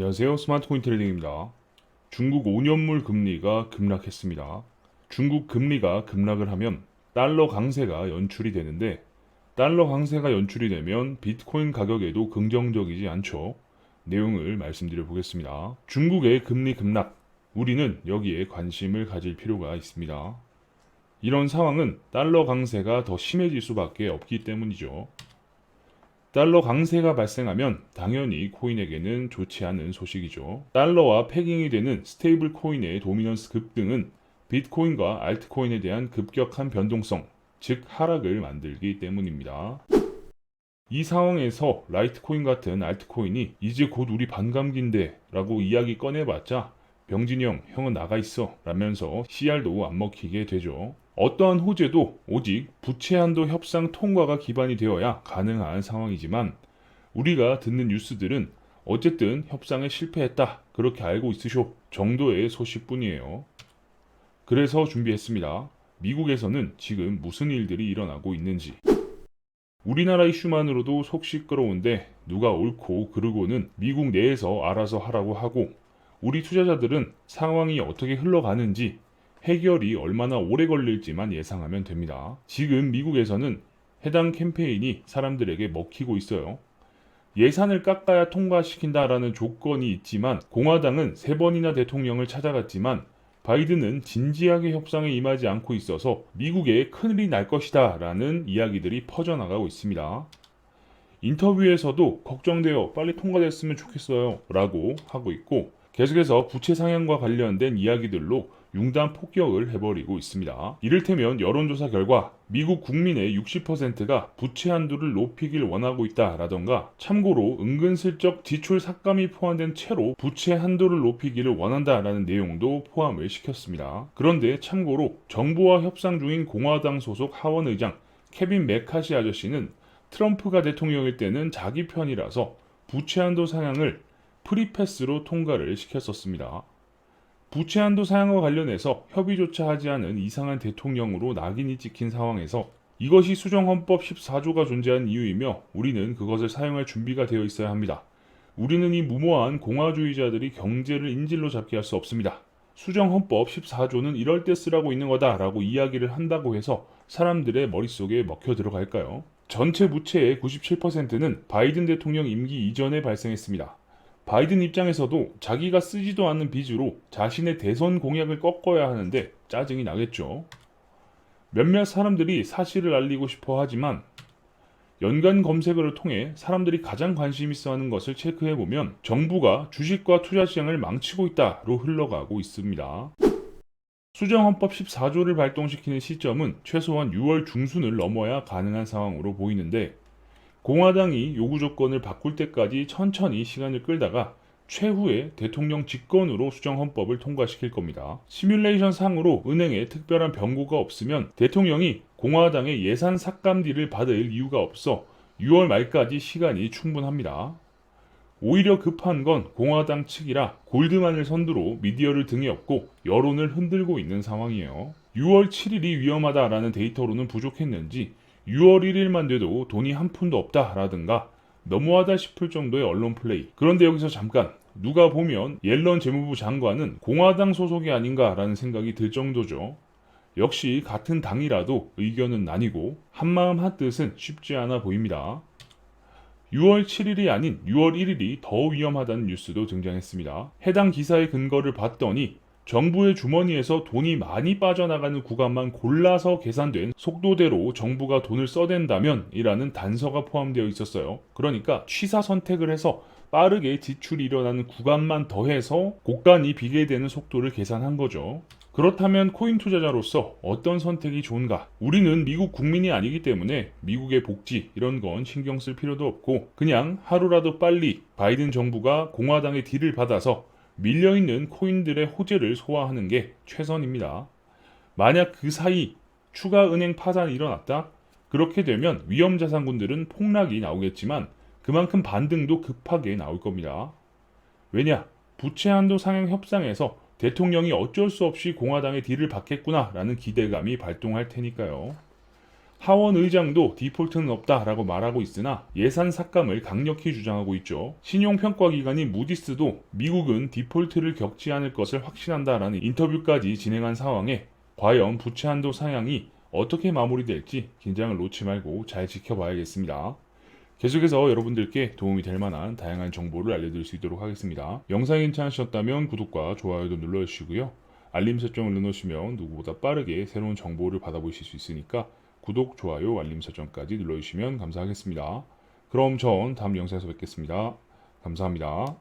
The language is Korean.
안녕하세요. 스마트코인 트레이딩입니다. 중국 5년물 금리가 급락했습니다. 중국 금리가 급락을 하면 달러 강세가 연출이 되는데 달러 강세가 연출이 되면 비트코인 가격에도 긍정적이지 않죠. 내용을 말씀드려 보겠습니다. 중국의 금리 급락, 우리는 여기에 관심을 가질 필요가 있습니다. 이런 상황은 달러 강세가 더 심해질 수밖에 없기 때문이죠. 달러 강세가 발생하면 당연히 코인에게는 좋지 않은 소식이죠. 달러와 패깅이 되는 스테이블 코인의 도미넌스 급등은 비트코인과 알트코인에 대한 급격한 변동성, 즉 하락을 만들기 때문입니다. 이 상황에서 라이트코인 같은 알트코인이 이제 곧 우리 반감기인데 라고 이야기 꺼내봤자 병진이 형은 나가 있어 라면서 CR도 안 먹히게 되죠. 어떠한 호재도 오직 부채 한도 협상 통과가 기반이 되어야 가능한 상황이지만 우리가 듣는 뉴스들은 어쨌든 협상에 실패했다 그렇게 알고 있으쇼 정도의 소식뿐이에요. 그래서 준비했습니다. 미국에서는 지금 무슨 일들이 일어나고 있는지. 우리나라 이슈만으로도 속 시끄러운데 누가 옳고 그르고는 미국 내에서 알아서 하라고 하고 우리 투자자들은 상황이 어떻게 흘러가는지 해결이 얼마나 오래 걸릴지만 예상하면 됩니다. 지금 미국에서는 해당 캠페인이 사람들에게 먹히고 있어요. 예산을 깎아야 통과시킨다라는 조건이 있지만 공화당은 3번이나 대통령을 찾아갔지만 바이든은 진지하게 협상에 임하지 않고 있어서 미국에 큰일이 날 것이다 라는 이야기들이 퍼져나가고 있습니다. 인터뷰에서도 걱정돼요. 빨리 통과됐으면 좋겠어요 라고 하고 있고 계속해서 부채 상향과 관련된 이야기들로 융단 폭격을 해버리고 있습니다. 이를테면 여론조사 결과 미국 국민의 60%가 부채 한도를 높이길 원하고 있다라던가 참고로 은근슬쩍 지출 삭감이 포함된 채로 부채 한도를 높이기를 원한다라는 내용도 포함을 시켰습니다. 그런데 참고로 정부와 협상 중인 공화당 소속 하원 의장 케빈 메카시 아저씨는 트럼프가 대통령일 때는 자기 편이라서 부채 한도 상향을 프리패스로 통과를 시켰었습니다. 부채 한도 상향과 관련해서 협의조차 하지 않은 이상한 대통령으로 낙인이 찍힌 상황에서 이것이 수정헌법 14조가 존재한 이유이며 우리는 그것을 사용할 준비가 되어 있어야 합니다. 우리는 이 무모한 공화주의자들이 경제를 인질로 잡게 할 수 없습니다. 수정헌법 14조는 이럴 때 쓰라고 있는 거다라고 이야기를 한다고 해서 사람들의 머릿속에 먹혀 들어갈까요? 전체 부채의 97%는 바이든 대통령 임기 이전에 발생했습니다. 바이든 입장에서도 자기가 쓰지도 않는 빚으로 자신의 대선 공약을 꺾어야 하는데 짜증이 나겠죠. 몇몇 사람들이 사실을 알리고 싶어 하지만 연관 검색어를 통해 사람들이 가장 관심 있어 하는 것을 체크해보면 정부가 주식과 투자 시장을 망치고 있다로 흘러가고 있습니다. 수정헌법 14조를 발동시키는 시점은 최소한 6월 중순을 넘어야 가능한 상황으로 보이는데 공화당이 요구 조건을 바꿀 때까지 천천히 시간을 끌다가 최후의 대통령 직권으로 수정헌법을 통과시킬 겁니다. 시뮬레이션 상으로 은행에 특별한 변고가 없으면 대통령이 공화당의 예산 삭감딜을 받을 이유가 없어 6월 말까지 시간이 충분합니다. 오히려 급한 건 공화당 측이라 골드만을 선두로 미디어를 등에 업고 여론을 흔들고 있는 상황이에요. 6월 7일이 위험하다라는 데이터로는 부족했는지 6월 1일만 돼도 돈이 한 푼도 없다라든가 너무하다 싶을 정도의 언론 플레이. 그런데 여기서 잠깐 누가 보면 옐런 재무부 장관은 공화당 소속이 아닌가라는 생각이 들 정도죠. 역시 같은 당이라도 의견은 나뉘고 한마음 한뜻은 쉽지 않아 보입니다. 6월 7일이 아닌 6월 1일이 더 위험하다는 뉴스도 등장했습니다. 해당 기사의 근거를 봤더니 정부의 주머니에서 돈이 많이 빠져나가는 구간만 골라서 계산된 속도대로 정부가 돈을 써댄다면 이라는 단서가 포함되어 있었어요. 그러니까 취사 선택을 해서 빠르게 지출이 일어나는 구간만 더해서 곡간이 비게 되는 속도를 계산한 거죠. 그렇다면 코인 투자자로서 어떤 선택이 좋은가? 우리는 미국 국민이 아니기 때문에 미국의 복지 이런 건 신경 쓸 필요도 없고 그냥 하루라도 빨리 바이든 정부가 공화당의 딜을 받아서 밀려있는 코인들의 호재를 소화하는 게 최선입니다. 만약 그 사이 추가 은행 파산이 일어났다? 그렇게 되면 위험자산군들은 폭락이 나오겠지만 그만큼 반등도 급하게 나올 겁니다. 왜냐? 부채 한도 상향 협상에서 대통령이 어쩔 수 없이 공화당의 딜을 받겠구나 라는 기대감이 발동할 테니까요. 하원 의장도 디폴트는 없다라고 말하고 있으나 예산 삭감을 강력히 주장하고 있죠. 신용평가기관인 무디스도 미국은 디폴트를 겪지 않을 것을 확신한다라는 인터뷰까지 진행한 상황에 과연 부채 한도 상향이 어떻게 마무리될지 긴장을 놓지 말고 잘 지켜봐야겠습니다. 계속해서 여러분들께 도움이 될 만한 다양한 정보를 알려드릴 수 있도록 하겠습니다. 영상이 괜찮으셨다면 구독과 좋아요도 눌러주시고요. 알림 설정을 눌러주시면 누구보다 빠르게 새로운 정보를 받아보실 수 있으니까 구독, 좋아요, 알림 설정까지 눌러주시면 감사하겠습니다. 그럼 전 다음 영상에서 뵙겠습니다. 감사합니다.